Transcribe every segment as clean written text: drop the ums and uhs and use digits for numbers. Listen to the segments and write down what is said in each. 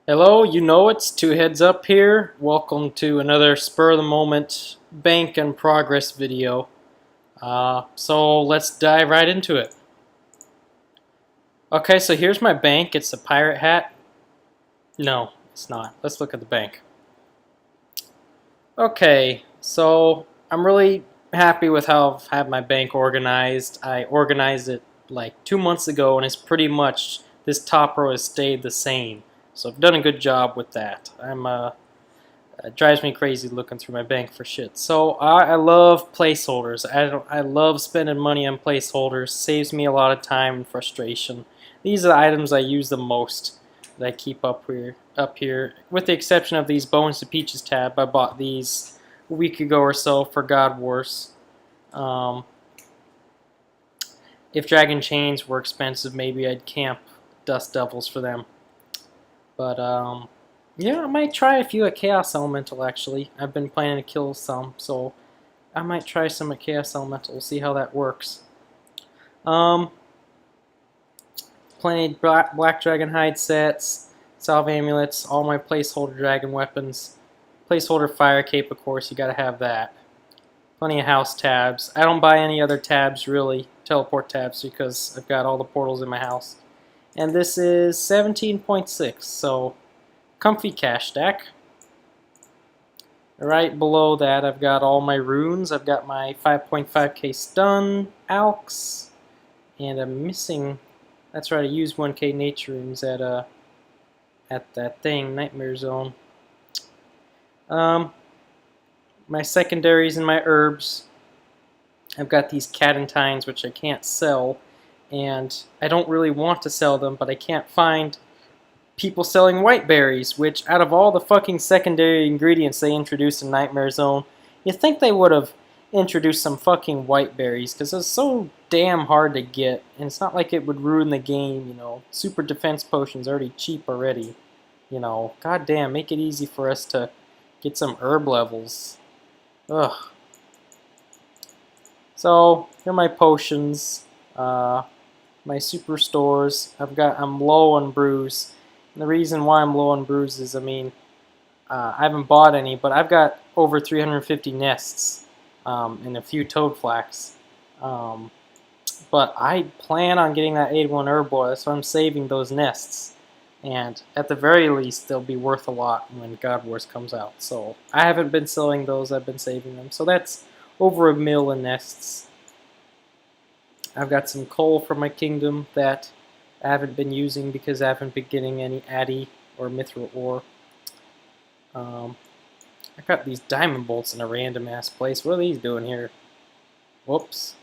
Hello, you know it's Twoheadsup here. Welcome to another spur of the moment bank and progress video. So let's dive right into it. Okay, so here's my bank. It's a pirate hat. No, it's not. Let's look at the bank. Okay, so I'm really happy with how I've had my bank organized. I organized it like 2 months ago, and it's pretty much this top row has stayed the same. So I've done a good job with that. It drives me crazy looking through my bank for shit. So I love placeholders. I love spending money on placeholders. Saves me a lot of time and frustration. These are the items I use the most that I keep up here. With the exception of these Bones to Peaches tab, I bought these a week ago or so for God Wars. Um, if Dragon Chains were expensive, maybe I'd camp Dust Devils for them. But yeah, I might try a few at Chaos Elemental actually. I've been planning to kill some, so I might try some at Chaos Elemental. We'll see how that works. Um, Plenty of Black Dragon Hide sets, Salve Amulets, all my placeholder dragon weapons. Placeholder Fire Cape, of course, you gotta have that. Plenty of house tabs. I don't buy any other tabs really, teleport tabs, because I've got all the portals in my house. And this is 17.6, so comfy cash stack. Right below that I've got all my runes. I've got my 5.5k stun, Alks, and I'm missing, that's right, I used 1k nature runes at that thing, Nightmare Zone. My secondaries and my herbs. I've got these Catentines which I can't sell, and I don't really want to sell them, but I can't find people selling white berries, which out of all the fucking secondary ingredients they introduced in Nightmare Zone, you'd think they would have introduced some fucking white berries, because it's so damn hard to get, and it's not like it would ruin the game, you know. Super defense potions already cheap already, you know. God damn, make it easy for us to get some herb levels. Ugh. So, here are my potions, my super stores. I'm low on brews. And the reason why I'm low on brews is, I haven't bought any, but I've got over 350 nests and a few toad flax. But I plan on getting that 81 herb oil, so I'm saving those nests. And at the very least, they'll be worth a lot when God Wars comes out. So I haven't been selling those, I've been saving them. So that's over 1 mil in nests. I've got some coal from my kingdom that I haven't been using because I haven't been getting any Addy or Mithril ore. I got these diamond bolts in a random ass place. What are these doing here? Whoops.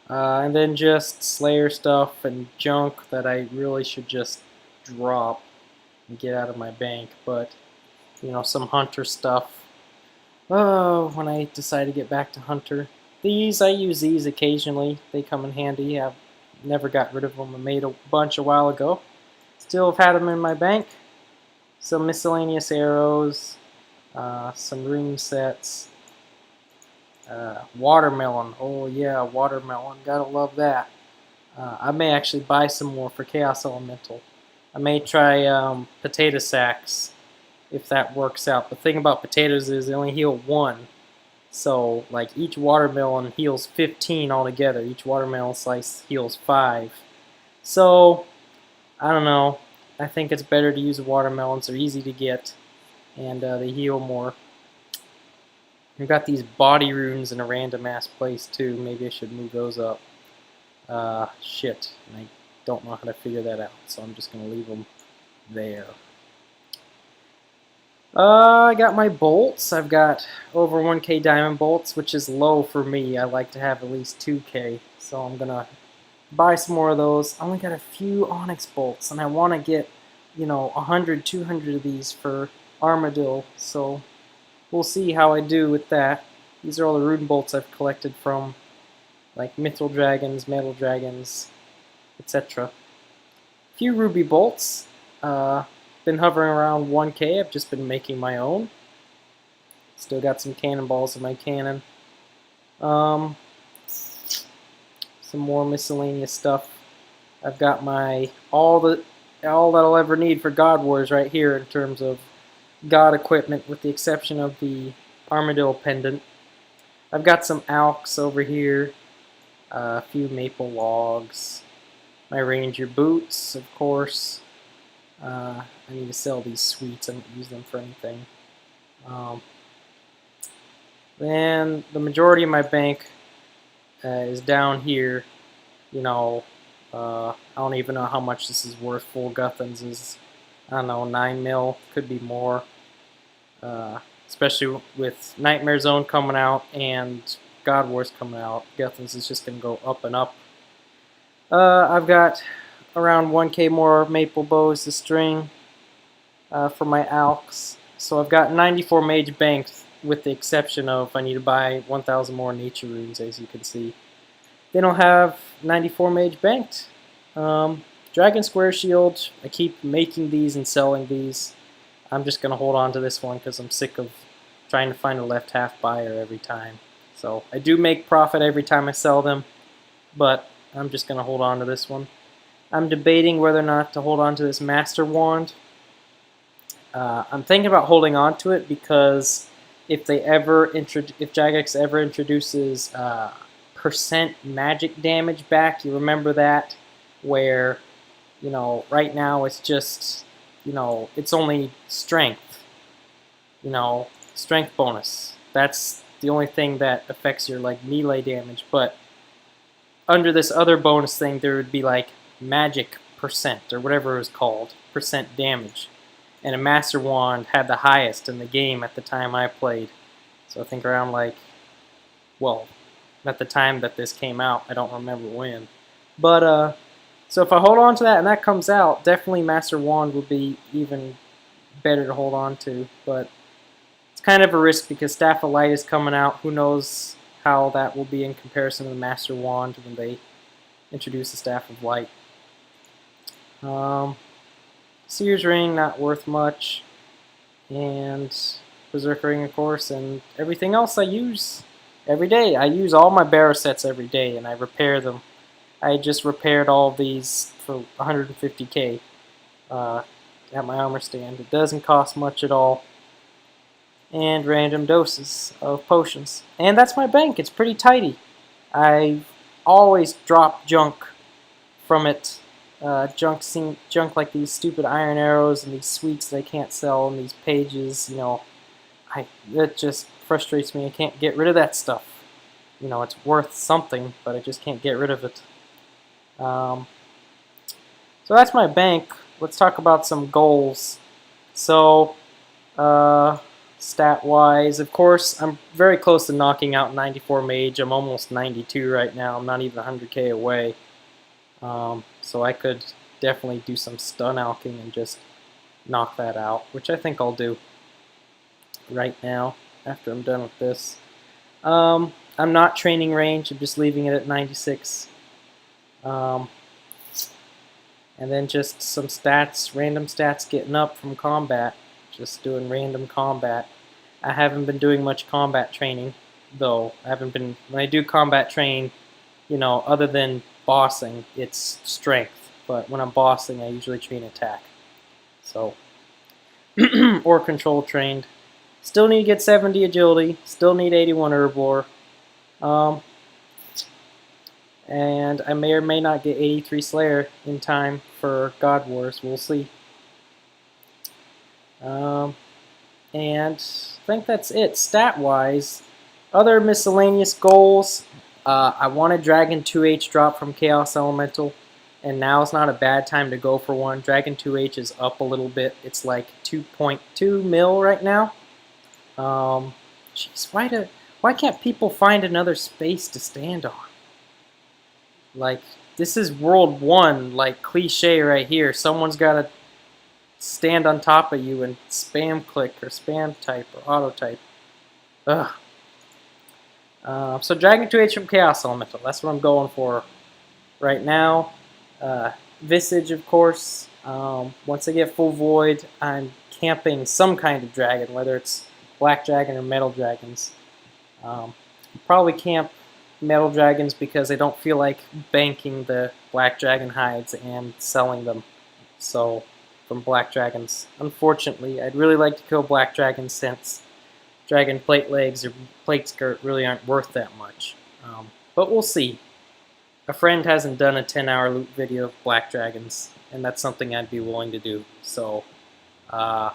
And then just Slayer stuff and junk that I really should just drop and get out of my bank. But, you know, some Hunter stuff. Oh, when I decide to get back to Hunter. I use these occasionally. They come in handy. I've never got rid of them. I made a bunch a while ago. Still have had them in my bank. Some miscellaneous arrows, some rune sets, watermelon. Oh yeah, watermelon. Gotta love that. I may actually buy some more for Chaos Elemental. I may try potato sacks if that works out. The thing about potatoes is they only heal 1. So, like, each watermelon heals 15 altogether. Each watermelon slice heals 5. So, I don't know. I think it's better to use watermelons. They're easy to get, and they heal more. We've got these body runes in a random ass place, too. Maybe I should move those up. Shit. And I don't know how to figure that out, so I'm just going to leave them there. I got my bolts. I've got over 1k diamond bolts, which is low for me. I like to have at least 2k, so I'm gonna buy some more of those. I only got a few onyx bolts, and I want to get, you know, 100, 200 of these for Armadillo, so we'll see how I do with that. These are all the rune bolts I've collected from, like, Mithril Dragons, Metal Dragons, etc. A few ruby bolts. Been hovering around 1k. I've just been making my own. Still got some cannonballs in my cannon. Some more miscellaneous stuff. I've got my all that I'll ever need for God Wars right here in terms of God equipment, with the exception of the Armadillo pendant. I've got some alks over here, a few maple logs, my ranger boots, of course. I need to sell these sweets. I don't use them for anything. Then the majority of my bank is down here. You know, I don't even know how much this is worth. Full Guthans is, I don't know, 9 mil, could be more. Especially with Nightmare Zone coming out and God Wars coming out, Guthans is just going to go up and up. I've got around 1k more maple bows to string for my alks. So I've got 94 mage banked, with the exception of I need to buy 1,000 more nature runes, as you can see. They don't have 94 mage banked. Dragon Square Shield, I keep making these and selling these. I'm just going to hold on to this one because I'm sick of trying to find a left half buyer every time. So I do make profit every time I sell them, but I'm just going to hold on to this one. I'm debating whether or not to hold on to this Master Wand. I'm thinking about holding on to it because if Jagex ever introduces percent magic damage back, you remember that, where, you know, right now it's just, you know, it's only strength, you know, strength bonus. That's the only thing that affects your like melee damage, but under this other bonus thing there would be like magic percent, or whatever it was called, percent damage. And a Master Wand had the highest in the game at the time I played. So I think around like, well, at the time that this came out, I don't remember when. But, so if I hold on to that and that comes out, definitely Master Wand would be even better to hold on to. But it's kind of a risk because Staff of Light is coming out. Who knows how that will be in comparison to the Master Wand when they introduce the Staff of Light. Seer's Ring, not worth much. And Berserker Ring, of course, and everything else I use every day. I use all my barrow sets every day, and I repair them. I just repaired all of these for 150k at my armor stand. It doesn't cost much at all. And random doses of potions. And that's my bank. It's pretty tidy. I always drop junk from it. Junk like these stupid iron arrows and these sweets that I can't sell, and these pages, you know. That just frustrates me. I can't get rid of that stuff. You know, it's worth something, but I just can't get rid of it. So that's my bank. Let's talk about some goals. So, stat-wise, of course, I'm very close to knocking out 94 mage. I'm almost 92 right now. I'm not even 100k away. So I could definitely do some stun alking and just knock that out, which I think I'll do right now after I'm done with this. I'm not training range. I'm just leaving it at 96. And then just some stats, random stats getting up from combat. Just doing random combat. I haven't been doing much combat training, though. When I do combat train, you know, other than bossing, it's strength. But when I'm bossing, I usually train attack. So, or control trained. Still need to get 70 agility. Still need 81 herblore. And I may or may not get 83 Slayer in time for God Wars. We'll see. And I think that's it. Stat-wise, other miscellaneous goals. I want a Dragon 2H drop from Chaos Elemental, and now is not a bad time to go for one. Dragon 2H is up a little bit. It's like 2.2 mil right now. Jeez, why can't people find another space to stand on? Like, this is World 1, like, cliche right here. Someone's got to stand on top of you and spam click or spam type or auto type. Ugh. So Dragon 2H from Chaos Elemental. That's what I'm going for right now. Visage, of course. Once I get full void, I'm camping some kind of dragon, whether it's black dragon or metal dragons. Probably camp, metal dragons because I don't feel like banking the black dragon hides and selling them. So, from black dragons. Unfortunately, I'd really like to kill black dragons since dragon plate legs or plate skirt really aren't worth that much. But we'll see. A friend hasn't done a 10-hour loot video of black dragons, and that's something I'd be willing to do. So, I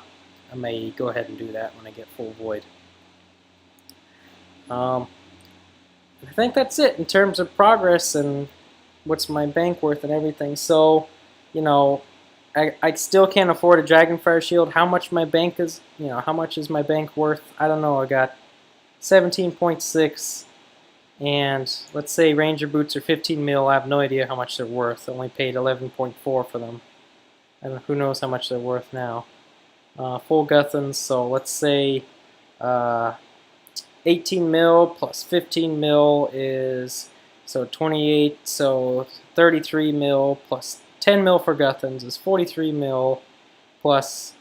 may go ahead and do that when I get full void. I think that's it in terms of progress and what's my bank worth and everything. So, you know, I still can't afford a Dragonfire shield. How much my bank is, how much is my bank worth? I don't know. I got 17.6, and let's say Ranger boots are 15 mil. I have no idea how much they're worth. I only paid 11.4 for them, and who knows how much they're worth now. Full Guthans, so let's say 18 mil plus 15 mil is, so 28, so 33 mil plus 10 mil for Guthans is 43 mil, plus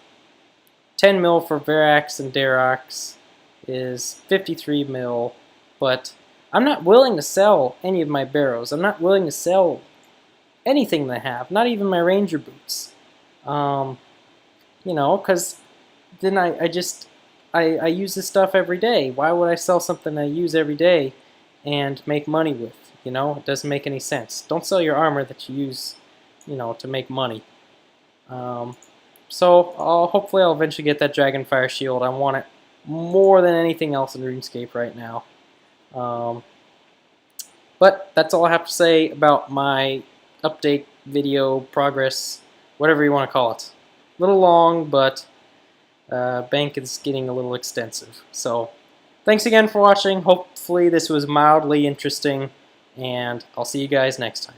10 mil for Verax and Darox is 53 mil, but I'm not willing to sell any of my barrows. I'm not willing to sell anything that I have, not even my Ranger boots. Because then I use this stuff every day. Why would I sell something I use every day and make money with? It doesn't make any sense. Don't sell your armor that you use, to make money. So hopefully I'll eventually get that Dragonfire shield. I want it more than anything else in RuneScape right now. But that's all I have to say about my update video, progress, whatever you want to call it. A little long, but bank is getting a little extensive. So thanks again for watching. Hopefully this was mildly interesting, and I'll see you guys next time.